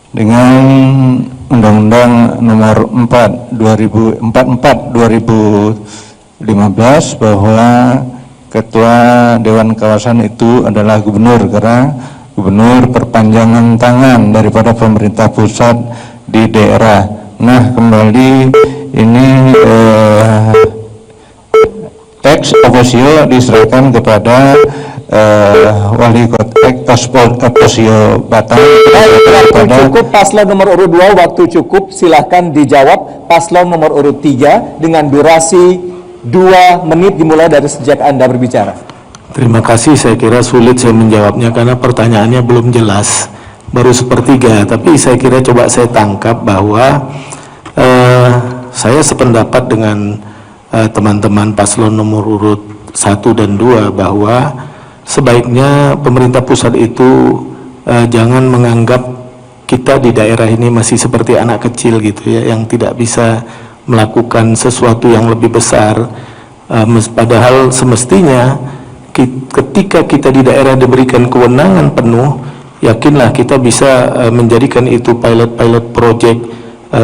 dengan Undang-Undang Nomor 44/2015 bahwa Ketua Dewan Kawasan itu adalah gubernur, karena gubernur perpanjangan tangan daripada pemerintah pusat di daerah. Nah, kembali ini ex officio diserahkan kepada wali kota ex officio Batam. Waktu cukup paslon nomor urut 2, waktu cukup, silahkan dijawab paslon nomor urut 3 dengan durasi 2 menit dimulai dari sejak Anda berbicara. Terima kasih, saya kira sulit saya menjawabnya karena pertanyaannya belum jelas, baru sepertiga, tapi saya kira coba saya tangkap bahwa saya sependapat dengan teman-teman paslon nomor urut 1 dan 2 bahwa sebaiknya pemerintah pusat itu jangan menganggap kita di daerah ini masih seperti anak kecil gitu ya, yang tidak bisa melakukan sesuatu yang lebih besar, padahal semestinya ketika kita di daerah diberikan kewenangan penuh, yakinlah kita bisa menjadikan itu pilot project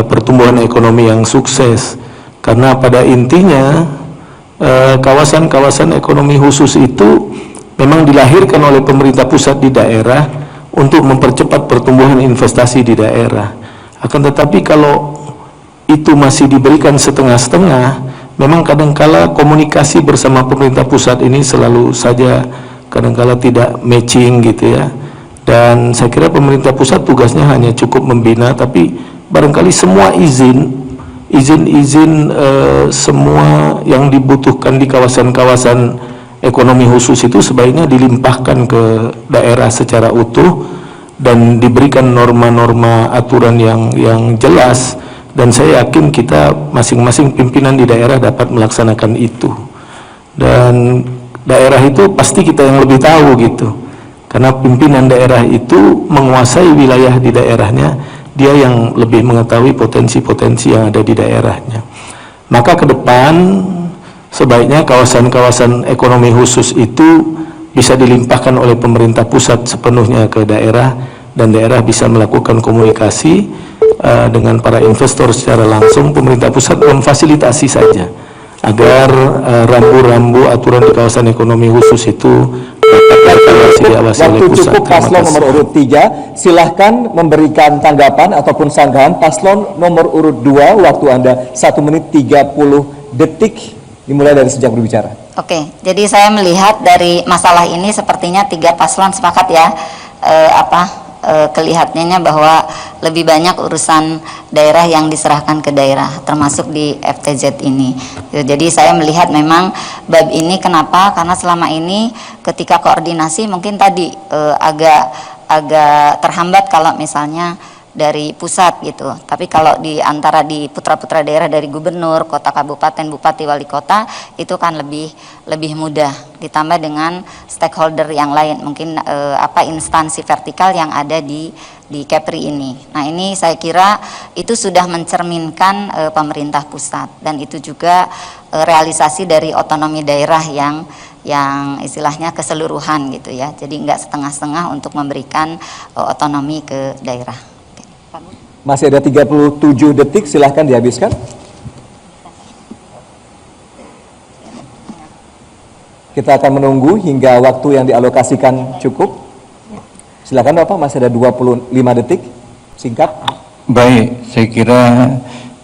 pertumbuhan ekonomi yang sukses. Karena pada intinya kawasan-kawasan ekonomi khusus itu memang dilahirkan oleh pemerintah pusat di daerah untuk mempercepat pertumbuhan investasi di daerah. Akan tetapi kalau itu masih diberikan setengah-setengah, memang kadangkala komunikasi bersama pemerintah pusat ini selalu saja kadangkala tidak matching gitu ya. Dan saya kira pemerintah pusat tugasnya hanya cukup membina, tapi barangkali semua izin semua yang dibutuhkan di kawasan-kawasan ekonomi khusus itu sebaiknya dilimpahkan ke daerah secara utuh dan diberikan norma-norma aturan yang jelas. Dan saya yakin kita masing-masing pimpinan di daerah dapat melaksanakan itu. Dan daerah itu pasti kita yang lebih tahu gitu. Karena pimpinan daerah itu menguasai wilayah di daerahnya, dia yang lebih mengetahui potensi-potensi yang ada di daerahnya. Maka ke depan sebaiknya kawasan-kawasan ekonomi khusus itu bisa dilimpahkan oleh pemerintah pusat sepenuhnya ke daerah, dan daerah bisa melakukan komunikasi dengan para investor secara langsung. Pemerintah pusat memfasilitasi saja agar rambu-rambu aturan di kawasan ekonomi khusus itu dapat diawasi oleh pusat. Waktu cukup paslon nomor urut 3, silahkan memberikan tanggapan ataupun sanggahan. Paslon nomor urut 2, waktu Anda 1 menit 30 detik dimulai dari sejak berbicara. Oke, jadi saya melihat dari masalah ini sepertinya 3 paslon sepakat ya, kelihatannya bahwa lebih banyak urusan daerah yang diserahkan ke daerah, termasuk di FTZ ini. Jadi saya melihat memang bab ini kenapa? Karena selama ini ketika koordinasi mungkin tadi agak terhambat kalau misalnya dari pusat gitu. Tapi kalau di antara di putra-putra daerah dari gubernur, kota, kabupaten, bupati, wali kota itu kan lebih mudah, ditambah dengan stakeholder yang lain, mungkin instansi vertikal yang ada di Kepri ini. Nah, ini saya kira itu sudah mencerminkan pemerintah pusat, dan itu juga realisasi dari otonomi daerah yang istilahnya keseluruhan gitu ya. Jadi enggak setengah-setengah untuk memberikan otonomi ke daerah. Masih ada 37 detik, silahkan dihabiskan. Kita akan menunggu hingga waktu yang dialokasikan cukup. Silahkan Bapak, masih ada 25 detik, singkat. Baik, saya kira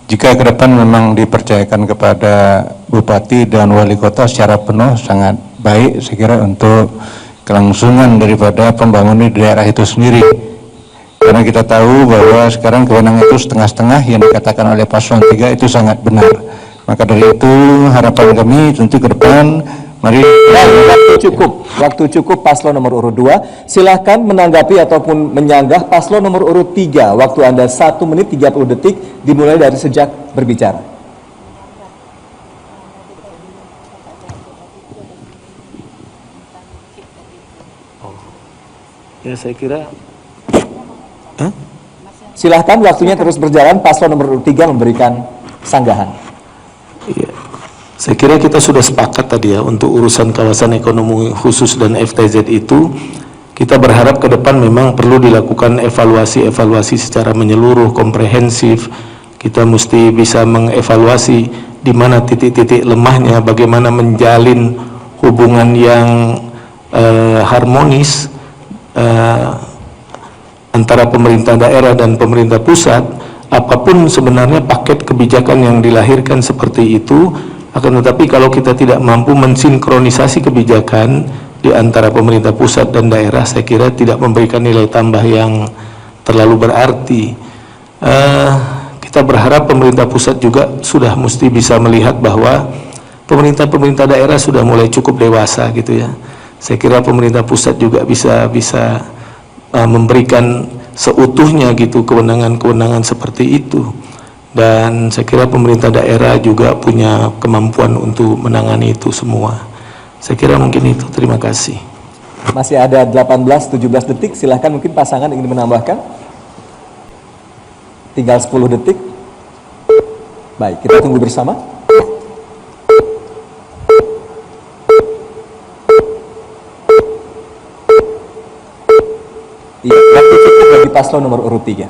jika ke depan memang dipercayakan kepada Bupati dan Wali Kota secara penuh, sangat baik saya kira untuk kelangsungan daripada pembangunan di daerah itu sendiri. Karena kita tahu bahwa sekarang kewenangan itu setengah-setengah, yang dikatakan oleh paslon 3 itu sangat benar. Maka dari itu harapan kami tentu ke depan, mari. Waktu cukup paslon nomor urut 2. Silahkan menanggapi ataupun menyanggah paslon nomor urut 3. Waktu Anda 1 menit 30 detik dimulai dari sejak berbicara. Ya, saya kira silahkan, waktunya terus berjalan. Paslon nomor urut 3 memberikan sanggahan. Iya, saya kira kita sudah sepakat tadi ya, untuk urusan kawasan ekonomi khusus dan FTZ itu Kita berharap ke depan memang perlu dilakukan evaluasi secara menyeluruh, komprehensif. Kita mesti bisa mengevaluasi di mana titik-titik lemahnya, bagaimana menjalin hubungan yang harmonis antara pemerintah daerah dan pemerintah pusat. Apapun sebenarnya paket kebijakan yang dilahirkan seperti itu, akan tetapi kalau kita tidak mampu mensinkronisasi kebijakan di antara pemerintah pusat dan daerah, saya kira tidak memberikan nilai tambah yang terlalu berarti. Kita berharap pemerintah pusat juga sudah mesti bisa melihat bahwa pemerintah daerah sudah mulai cukup dewasa gitu ya. Saya kira pemerintah pusat juga bisa memberikan seutuhnya gitu kewenangan-kewenangan seperti itu, dan saya kira pemerintah daerah juga punya kemampuan untuk menangani itu semua. Saya kira mungkin itu. Terima kasih. Masih ada 18-17 detik, silahkan mungkin pasangan ingin menambahkan. Tinggal 10 detik. Baik, kita tunggu bersama. Iya, waktu cukup bagi paslon nomor urut 3.